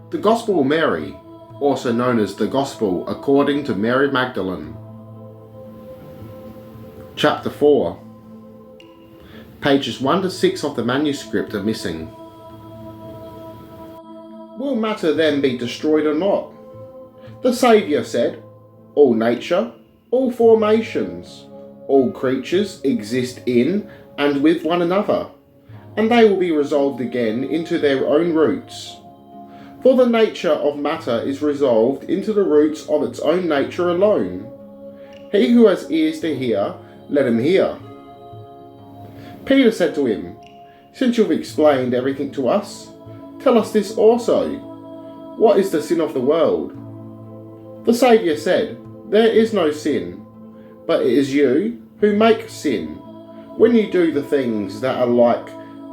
The Gospel of Mary, also known as the Gospel according to Mary Magdalene. Chapter 4. Pages 1 to 6 of the manuscript are missing. Will matter then be destroyed or not? The Saviour said, all nature, all formations, all creatures exist in and with one another, and they will be resolved again into their own roots. For the nature of matter is resolved into the roots of its own nature alone. He who has ears to hear, let him hear. Peter said to him, since you've explained everything to us, tell us this also. What is the sin of the world? The Saviour said, there is no sin, but it is you who make sin, when you do the things that are like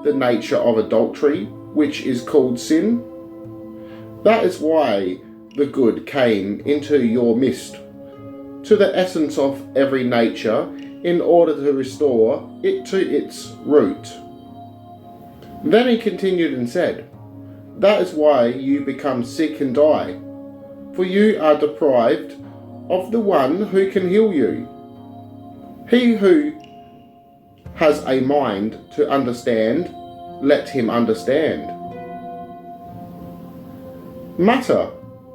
the nature of adultery, which is called sin. That is why the good came into your midst, to the essence of every nature, in order to restore it to its root. Then he continued and said, that is why you become sick and die, for you are deprived of the one who can heal you. He who has a mind to understand, let him understand. Matter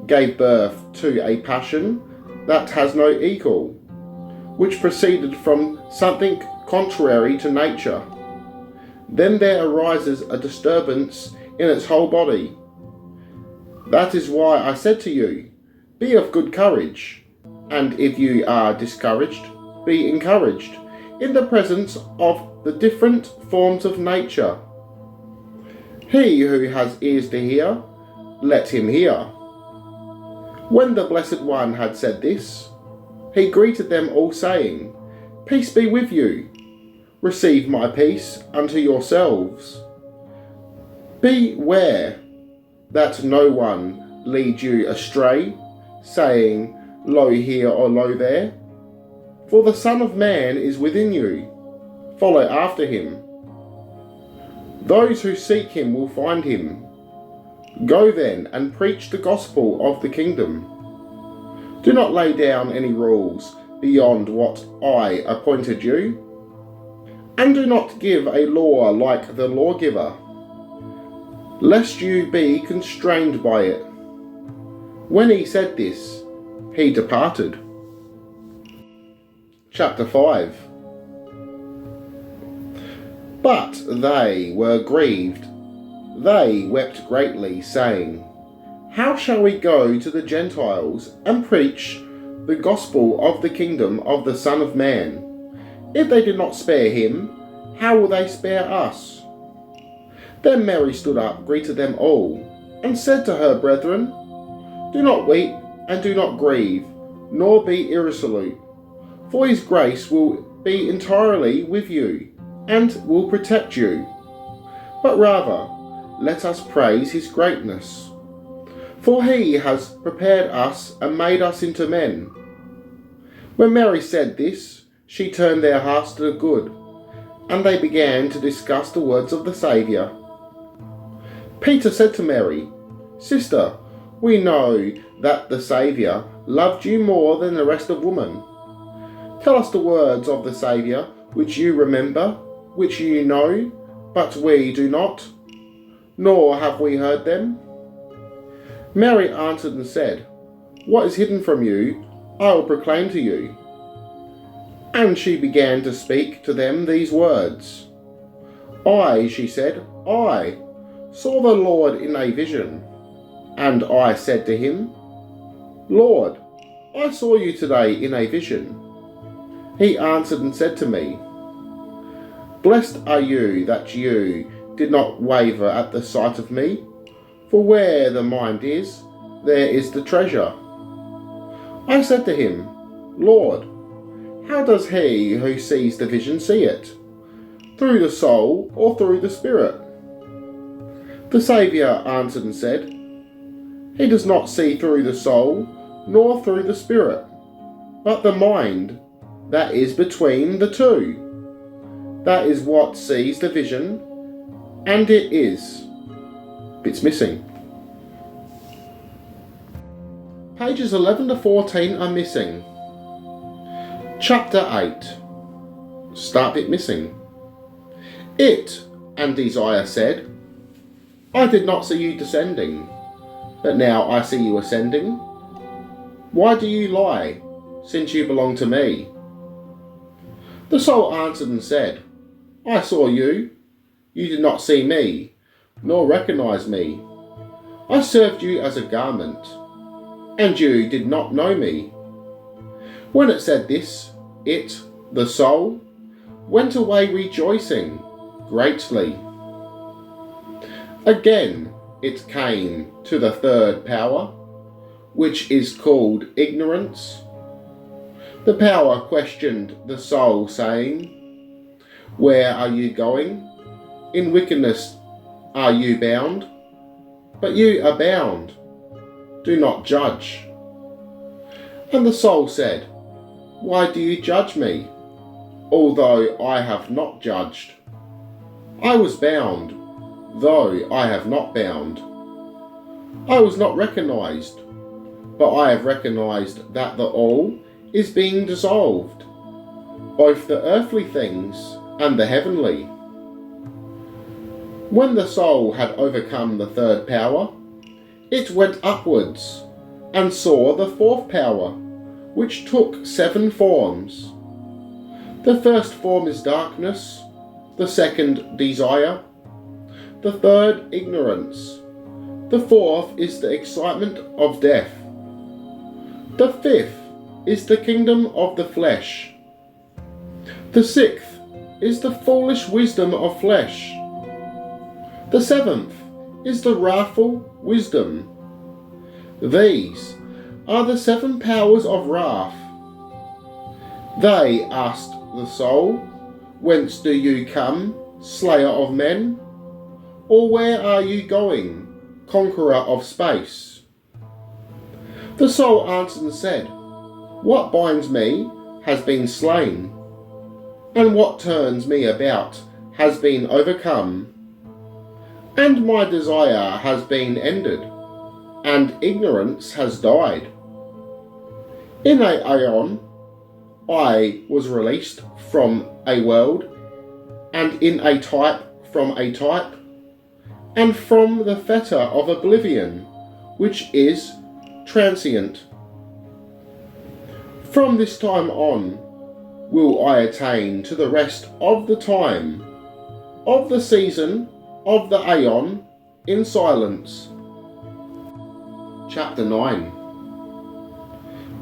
gave birth to a passion that has no equal, which proceeded from something contrary to nature. Then there arises a disturbance in its whole body. That is why I said to you, be of good courage, and if you are discouraged, be encouraged, in the presence of the different forms of nature. He who has ears to hear, let him hear. When the Blessed One had said this, he greeted them all saying, peace be with you. Receive my peace unto yourselves. Beware that no one lead you astray, saying, lo here or lo there. For the Son of Man is within you. Follow after him. Those who seek him will find him. Go then and preach the gospel of the kingdom. Do not lay down any rules beyond what I appointed you. And do not give a law like the lawgiver, lest you be constrained by it. When he said this, he departed. Chapter 5. But they were grieved. They wept greatly, saying, how shall we go to the Gentiles and preach the gospel of the kingdom of the Son of Man? If they did not spare him, how will they spare us? Then Mary stood up, greeted them all, and said to her brethren, do not weep and do not grieve, nor be irresolute, for his grace will be entirely with you, and will protect you. But rather, let us praise his greatness. For he has prepared us and made us into men. When Mary said this, she turned their hearts to the good, and they began to discuss the words of the Saviour. Peter said to Mary, sister, we know that the Saviour loved you more than the rest of women. Tell us the words of the Saviour which you remember, which you know, but we do not, nor have we heard them. Mary answered and said, what is hidden from you, I will proclaim to you. And she began to speak to them these words. I, she said, I saw the Lord in a vision, and I said to him, Lord, I saw you today in a vision. He answered and said to me, blessed are you that you did not waver at the sight of me, for where the mind is, there is the treasure. I said to him, Lord, how does he who sees the vision see it? Through the soul or through the spirit? The Saviour answered and said, he does not see through the soul, nor through the spirit, but the mind that is between the two. That is what sees the vision, and it is. Bits missing. pages 11 to 14 are missing. Chapter 8. Start bit missing. It, and Desire said, I did not see you descending, but now I see you ascending. Why do you lie, since you belong to me? The soul answered and said, I saw you. You did not see me, nor recognize me. I served you as a garment, and you did not know me. When it said this, it, the soul, went away rejoicing greatly. Again it came to the third power, which is called ignorance. The power questioned the soul, saying, Where are you going? In wickedness are you bound? But you are bound. Do not judge. And the soul said, Why do you judge me, although I have not judged? I was bound, though I have not bound. I was not recognized, but I have recognized that the all is being dissolved, both the earthly things and the heavenly. When the soul had overcome the third power, it went upwards and saw the fourth power, which took 7 forms. The first form is darkness, the second desire, the third ignorance, the fourth is the excitement of death, the fifth is the kingdom of the flesh, the sixth is the foolish wisdom of flesh, the seventh is the wrathful wisdom. These are the 7 powers of wrath. They asked the soul, Whence do you come, slayer of men? Or where are you going, conqueror of space? The soul answered and said, What binds me has been slain, and what turns me about has been overcome, and my desire has been ended, and ignorance has died. In an aeon, I was released from a world, and in a type from a type, and from the fetter of oblivion, which is transient. From this time on will I attain to the rest of the time, of the season, of the aeon, in silence. Chapter 9.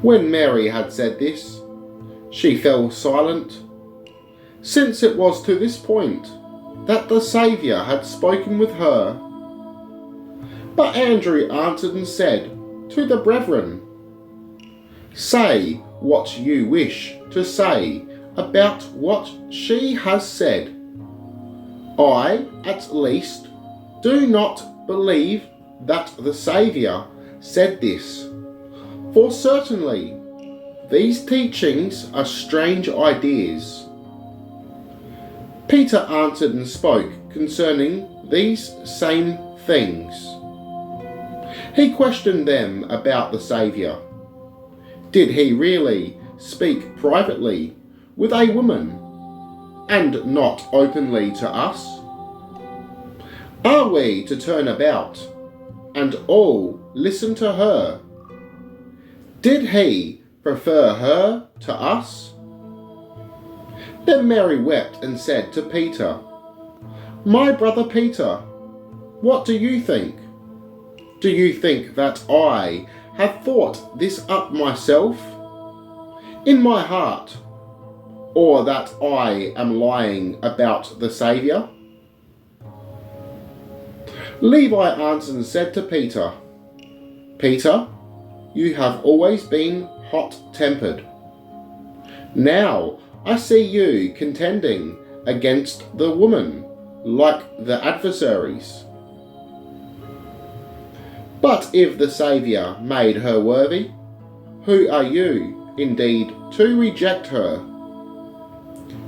When Mary had said this, she fell silent, since it was to this point that the Saviour had spoken with her. But Andrew answered and said to the brethren, Say what you wish to say about what she has said. I, at least, do not believe that the Saviour said this, for certainly these teachings are strange ideas. Peter answered and spoke concerning these same things. He questioned them about the Saviour. Did he really speak privately with a woman, and not openly to us? Are we to turn about and all listen to her? Did he prefer her to us? Then Mary wept and said to Peter, My brother Peter, what do you think? Do you think that I have thought this up myself in my heart, or that I am lying about the Saviour? Levi answered and said to Peter, Peter, you have always been hot-tempered. Now I see you contending against the woman like the adversaries. But if the Saviour made her worthy, who are you, indeed, to reject her?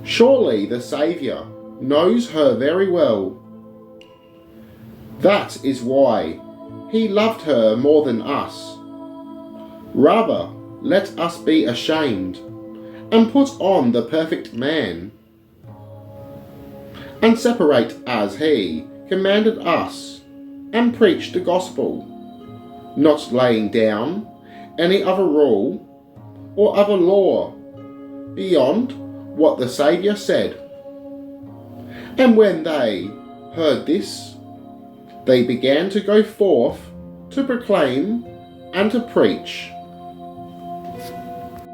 Surely the Saviour knows her very well. That is why he loved her more than us. Rather, let us be ashamed, and put on the perfect man, and separate as he commanded us, and preach the gospel, not laying down any other rule or other law beyond what the Saviour said. And when they heard this, they began to go forth to proclaim and to preach